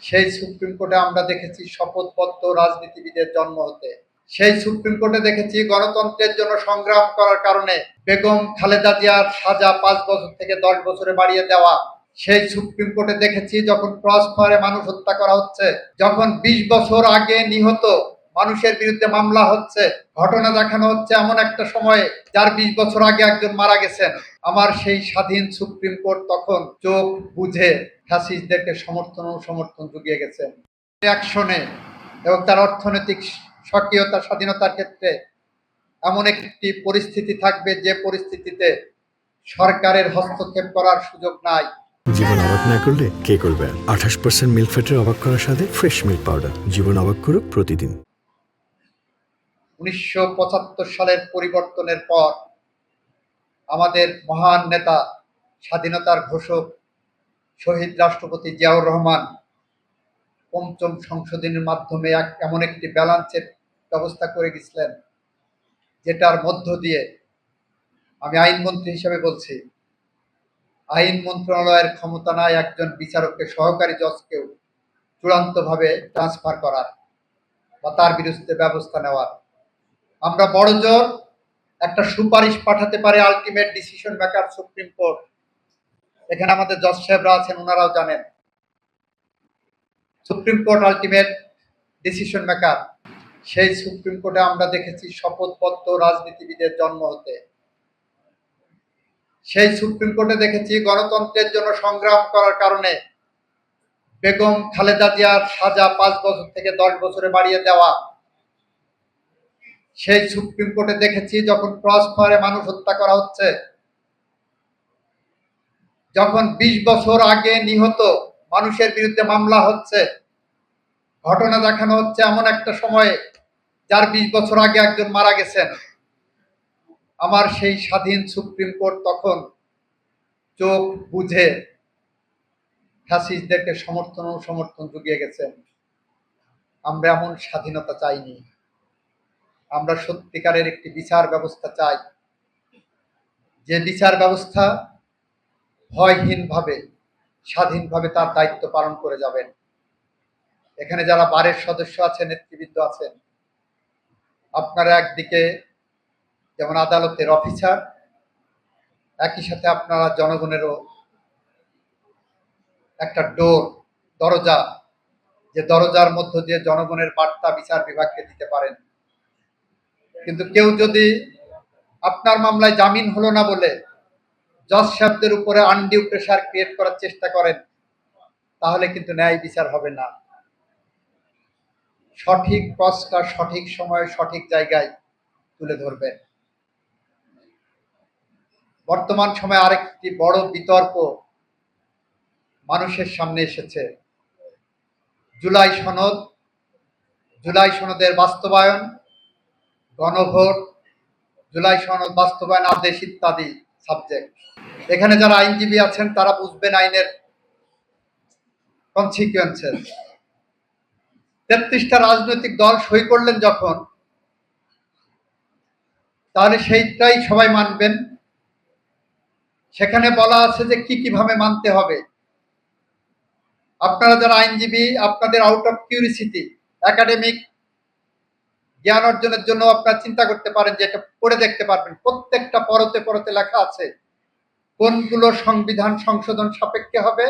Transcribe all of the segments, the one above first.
সেই সুপ্রিম কোর্টে আমরা দেখেছি শপথবদ্ধ রাজনীতিবিদের জন্ম হতে। সেই সুপ্রিম কোর্টে দেখেছি গণতন্ত্রের জন্য সংগ্রাম করার কারণে বেগম খালেদা জিয়ার সাজা 5 বছর থেকে 10 বছরে বাড়িয়ে দেওয়া। সেই সুপ্রিম কোর্টে দেখেছি যখন ক্রস ফায়ারে মানুষ হত্যা করা হচ্ছে, যখন 20 বছর আগে নিহত মানুষের বিরুদ্ধে মামলা হচ্ছে, ঘটনা দেখানো হচ্ছে এমন একটা সময়ে যার 20 বছর আগে একজন মারা গেছেন। আমার সেই স্বাধীন সুপ্রিম কোর্ট তখন চোখ বুঝে ফ্যাসিস্টদেরকে সমর্থন জুগিয়ে গেছেন অ্যাকশনে এবং তার অর্থনৈতিক সক্রিয়তা স্বাধীনতার ক্ষেত্রে এমন একটি পরিস্থিতি থাকবে যে পরিস্থিতিতে সরকারের হস্তক্ষেপ করার সুযোগ নাই। জীবন অবাক না করলে কে করবে? 28% মিল্ক ফ্যাটের অবাক করার সাথে ফ্রেশ মিল্ক পাউডার। জীবন অবাক করুক প্রতিদিন। 1975 সালের পরিবর্তনের পর আমাদের মহান নেতা, স্বাধীনতার ঘোষক শহীদ রাষ্ট্রপতি জিয়াউর রহমান পঞ্চম সংশোধনীর মাধ্যমে এমন একটি ব্যালান্সের ব্যবস্থা করে গেছিলেন, যেটার মধ্য দিয়ে আমি আইনমন্ত্রী হিসেবে বলছি, আইন মন্ত্রণালয়ের ক্ষমতা নাই একজন বিচারককে সহকারী জজকেও চূড়ান্তভাবে ট্রান্সফার করার বা তার বিরুদ্ধে ব্যবস্থা নেওয়ার। আমরা বড় জোর একটা সুপারিশ পাঠাতে পারে ultimate decision maker supreme court. এখানে আমাদের জজ সাহেবরা আছেন, ওনারাও জানেন supreme court ultimate decision maker. সেই সুপ্রিম কোর্টে আমরা দেখেছি শপথবদ্ধ রাজনীতিবিদের জন্ম হতে। সেই সুপ্রিম কোর্টে দেখেছি গণতন্ত্রের জন্য সংগ্রাম করার কারণে বেগম খালেদা জিয়ার সাজা 5 বছর থেকে 10 বছরে বাড়িয়ে দেওয়া। সেই সুপ্রিম কোর্টে দেখেছি যখন ক্রস ফায়ারে মানুষ হত্যা করা হচ্ছে, যখন 20 বছর আগে নিহত মানুষের বিরুদ্ধে মামলা হচ্ছে, ঘটনা দেখানো হচ্ছে এমন একটা সময়ে যার 20 বছর আগে একজন মারা গেছেন। আমার সেই স্বাধীন সুপ্রিম কোর্ট তখন চোখ বুঝে ফ্যাসিস্টদেরকে সমর্থন জুগিয়ে গেছেন। আমরা এমন স্বাধীনতা চাইনি। আমরা সত্যিকারের একটি বিচার ব্যবস্থা চাই, যে বিচার ব্যবস্থা ভয়হীনভাবে স্বাধীনভাবে তার দায়িত্ব পালন করে যাবেন। এখানে যারা বারের সদস্য আছেন, নেতৃবৃন্দ আছেন, আপনারা একদিকে যেমন আদালতের অফিসার, একই সাথে আপনারা জনগণেরও একটা দরজা, যে দরজার মধ্য দিয়ে জনগণের বার্তা বিচার বিভাগকে দিতে পারেন। কিন্তু কেউ যদি আপনার মামলায় জামিন হলো না বলে জজ সাহেবদের উপরে আনডিউ প্রেসার ক্রিয়েট করার চেষ্টা করেন, তাহলে কিন্তু ন্যায় বিচার হবে না। সঠিক প্রশ্নটা সঠিক সময়ে সঠিক জায়গায় তুলে ধরবেন। বর্তমান সময়ে আরেকটি বড় বিতর্ক মানুষের সামনে এসেছে। জুলাই সনদের বাস্তবায়ন, গণভোট, জুলাই সনদ বাস্তবায়ন আদেশ ইত্যাদি সাবজেক্ট। এখানে যারা আইনজীবী আছেন তারা বুঝবেন আইনের কনসিকুয়েন্সেস। 33টা রাজনৈতিক দল সই করলেন যখন, তাহলে সেইটাই সবাই মানবেন। সেখানে বলা আছে যে কিভাবে মানতে হবে। আপনারা যারা আইনজীবী, আপনাদের আউট অফ কিউরিসিটি, একাডেমিক জ্ঞান অর্জনের জন্য আপনারা চিন্তা করতে পারেন যে এটা পড়ে দেখতে পারবেন। প্রত্যেকটা পরতে পরতে লেখা আছে কোনগুলো সংবিধান সংশোধন সাপেক্ষে হবে,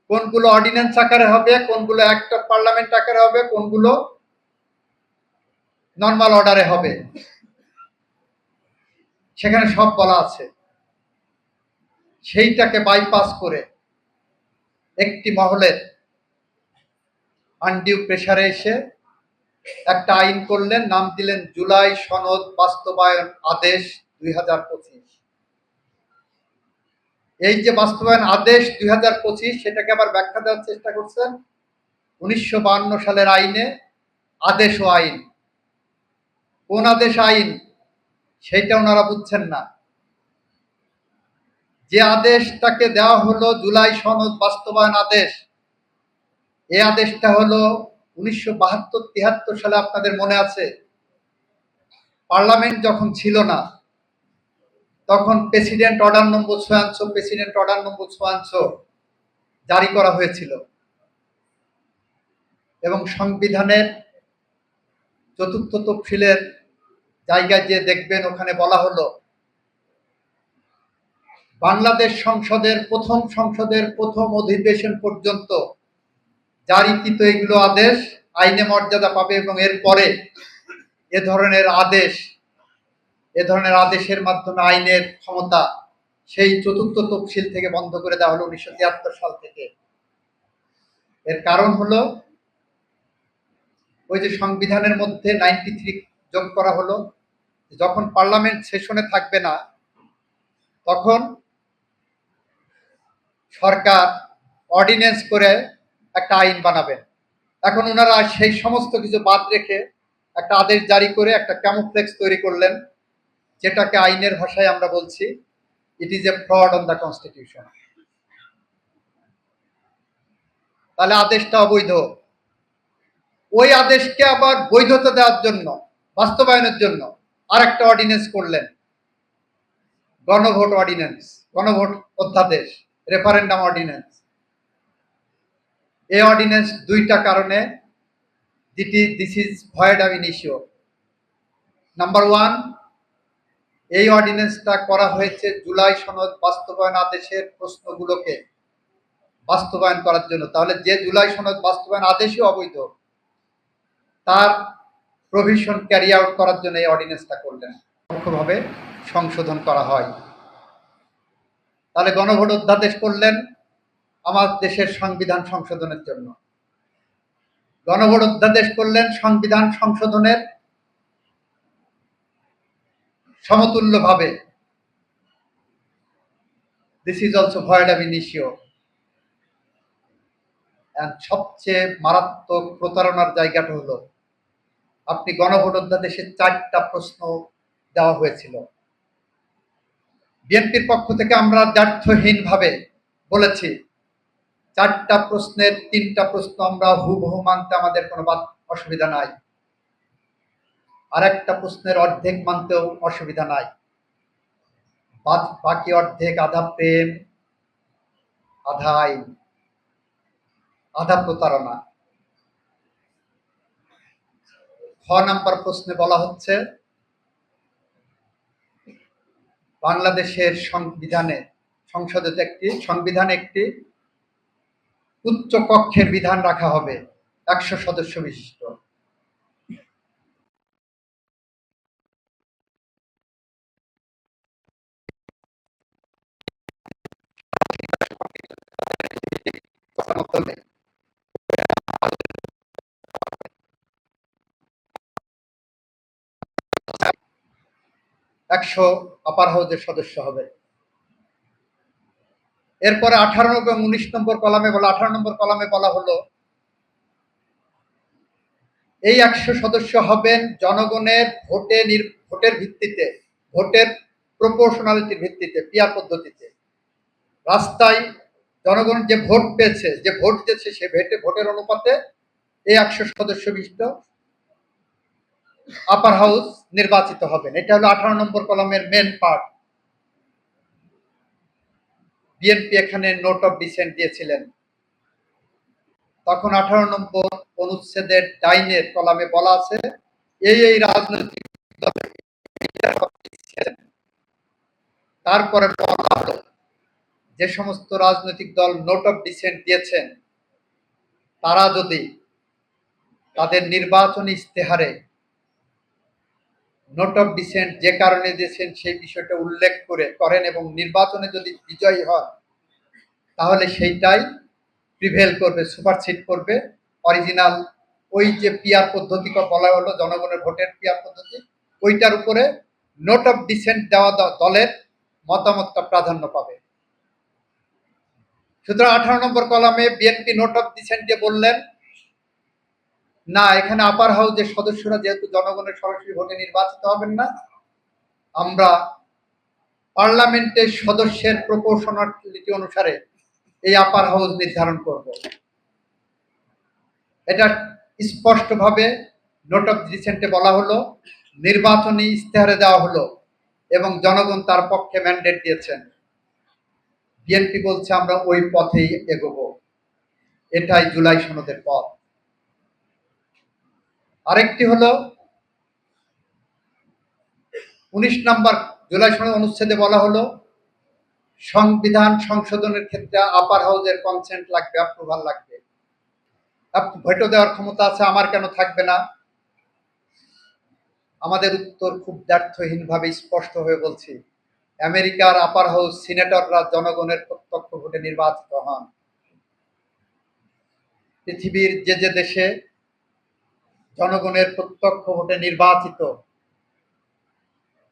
কোনগুলো অর্ডিন্যান্স আকারে হবে, কোনগুলো অ্যাক্ট অফ পার্লামেন্ট আকারে হবে, কোনগুলো নর্মাল অর্ডারে হবে। সেখানে সব বলা আছে। সেইটাকে বাইপাস করে একটি মহলের আনডিউ প্রেসারে এসে একটা আইন করলেন, নাম দিলেন জুলাই সনদ বাস্তবায়ন আদেশ 2025। এই যে বাস্তবায়ন আদেশ 2025, সেটাকে আবার ব্যাখ্যা দেওয়ার চেষ্টা করছেন 1952 সালের আইনে আদেশ ও আইন। কোন আদেশ আইন সেইটা ওনারা বুঝছেন না। যে আদেশটাকে দেওয়া হলো জুলাই সনদ বাস্তবায়ন আদেশ, এই আদেশটা হলো 1972-73 সালে, আপনাদের মনে আছে, পার্লামেন্ট যখন ছিল না তখন প্রেসিডেন্ট অর্ডার নম্বর 56 জারি করা হয়েছিল। এবং সংবিধানের চতুর্থ তফসিলের জায়গায় যে দেখবেন ওখানে বলা হলো বাংলাদেশ সংসদের প্রথম অধিবেশন পর্যন্ত জারিকৃত এগুলো আদেশ আইনে মর্যাদা পাবে এবং এরপরে এ ধরনের আদেশের মাধ্যমে আইনের ক্ষমতা সেই চতুর্থ তফসিল থেকে বন্ধ করে দেওয়া হলো 1973 সাল থেকে। এর কারণ হলো ওই যে সংবিধানের মধ্যে 93 যোগ করা হলো, যখন পার্লামেন্ট সেশনে থাকবে না তখন সরকার অর্ডিন্যান্স করে একটা আইন বানাবেন। এখন ওনারা সেই সমস্ত কিছু বাদ রেখে একটা আদেশ জারি করে একটা ক্যামোফ্লেক্স তৈরি করলেন, যেটাকে আইনের ভাষায় আমরা বলছি it is a fraud on the constitution. তাহলে আদেশটা অবৈধ। ওই আদেশকে আবার বৈধতা দেওয়ার জন্য, বাস্তবায়নের জন্য আর একটা অর্ডিন্যান্স করলেন, গণভোট অধ্যাদেশ, রেফারেন্ডাম অর্ডিন্যান্স। এই অর্ডিন্যান্স দুইটা কারণে দিস ইজ ভয়েড আব ইনিশিও। নাম্বার ওয়ান, এই অর্ডিন্যান্সটা করা হয়েছে জুলাই সনদ বাস্তবায়ন আদেশের প্রশ্নগুলোকে বাস্তবায়ন করার জন্য। তাহলে যে জুলাই সনদ বাস্তবায়ন আদেশই অবৈধ, তার প্রভিশন ক্যারি আউট করার জন্য এই অর্ডিন্যান্সটা করলেন, মুখ্যভাবে সংশোধন করা হয়। তাহলে গণভোট অধ্যাদেশ করলেন আমার দেশের সংবিধান সংশোধনের জন্য, গণভোট অধ্যাদেশ করলেন সংবিধান সংশোধনের সমতুল্যভাবে। দিস ইজ অলসো ভয়েড আব ইনিশিও। সবচেয়ে মারাত্মক প্রতারণার জায়গাটা হলো আপনি গণভোট অধ্যাদেশে 4টা প্রশ্ন দেওয়া হয়েছিল। বিএনপির পক্ষ থেকে আমরা দ্ব্যর্থহীনভাবে বলেছি 4টা প্রশ্নের 3টা প্রশ্ন আমরা হুবহু মানতে আমাদের কোনো অসুবিধা নাই, আর একটা প্রশ্নের অর্ধেক মানতেও অসুবিধা নাই। বাকি অর্ধেক আধা প্রেম, আধা আইন, আধা প্রতারণা। খ নাম্বার প্রশ্নে বলা হচ্ছে বাংলাদেশের সংবিধানে একটি উচ্চ কক্ষের বিধান রাখা হবে 100 সদস্য বিশিষ্ট। একশো আপার হাউসের সদস্য হবে। এরপরে 18 এবং 19 নম্বর কলামে 18 নম্বর কলামে বলা হলো এই 100 সদস্য হবেন জনগণের ভোটের ভিত্তিতে, ভোটের প্রপোর্শনালিটির ভিত্তিতে, পিয়ার পদ্ধতিতে। রাস্তায় জনগণ যে ভোট পেয়েছে, যে ভোট দিয়েছে, সে ভোটের অনুপাতে এই 100 সদস্য বিশিষ্ট আপার হাউস নির্বাচিত হবেন। এটা হলো 18 নম্বর কলামের মেন পার্ট। বিএনপি এখানে নোট অফ ডিসেন্ট দিয়েছিলেন। তখন 18 নম্বর অনুচ্ছেদের ডাইনের কলামে বলা আছে এই রাজনৈতিক দল। তারপরে বলা হলো যে সমস্ত রাজনৈতিক দল নোট অফ ডিসেন্ট দিয়েছেন তারা যদি তাদের নির্বাচনী ইশতেহারে নোট অফ ডিসেন্ট যে কারণে দিয়েছেন সেই বিষয়টা উল্লেখ করেন এবং নির্বাচনে যদি বিজয়ী হন তাহলে সেইটাই প্রিভেল করবে, সুপারসিড করবে অরিজিনাল ওই যে পিয়ার পদ্ধতি বলা হলো, জনগণের ভোটের পিয়ার পদ্ধতি, ওইটার উপরে নোট অফ ডিসেন্ট দেওয়া দলের মতামতটা প্রাধান্য পাবে। সুতরাং 18 নম্বর কলামে বিএনপি নোট অফ ডিসেন্ট দিয়ে বললেন না, এখানে আপার হাউসের সদস্যরা যেহেতু জনগণের সরাসরি ভোটে নির্বাচিত হবেন না, আমরা পার্লামেন্টের সদস্যের প্রপোর্শনালিটি অনুসারে এই আপার হাউস নির্ধারণ করব। এটা স্পষ্টভাবে নোট অফ ডিসেন্টে বলা হলো, নির্বাচনী ইশতেহারে দেওয়া হলো এবং জনগণ তার পক্ষে ম্যান্ডেট দিয়েছেন। বিএনপি বলছে আমরা ওই পথেই এগোবো, এটাই জুলাই সনদের পথ। আরেকটি হলো 19 নম্বর জুলাই সনদ অনুচ্ছেদে বলা হলো সংবিধান সংশোধনের ক্ষেত্রে আপার হাউজের কনসেন্ট লাগবে, অ্যাপ্রুভাল লাগবে। ভেটো দেওয়ার ক্ষমতা আছে, আমার কেন থাকবে না? আমাদের উত্তর খুব দ্ব্যর্থহীনভাবে স্পষ্ট হয়ে বলছি, আমেরিকার আপার হাউস সিনেটররা জনগণের প্রত্যক্ষ ভোটে নির্বাচিত হন। পৃথিবীর যে যে দেশে জনগণের প্রত্যক্ষ ভোটে নির্বাচিত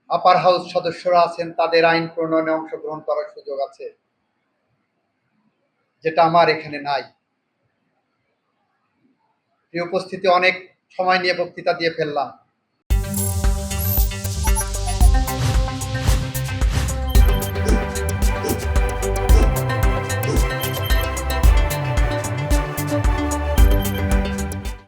আপার হাউস সদস্যরা আছেন, তাদের আইন প্রণয়নে অংশগ্রহণ করার সুযোগ আছে, যেটা আমার এখানে নাই। প্রিয় উপস্থিতি, অনেক সময় নিয়ে বক্তৃতা দিয়ে ফেললাম।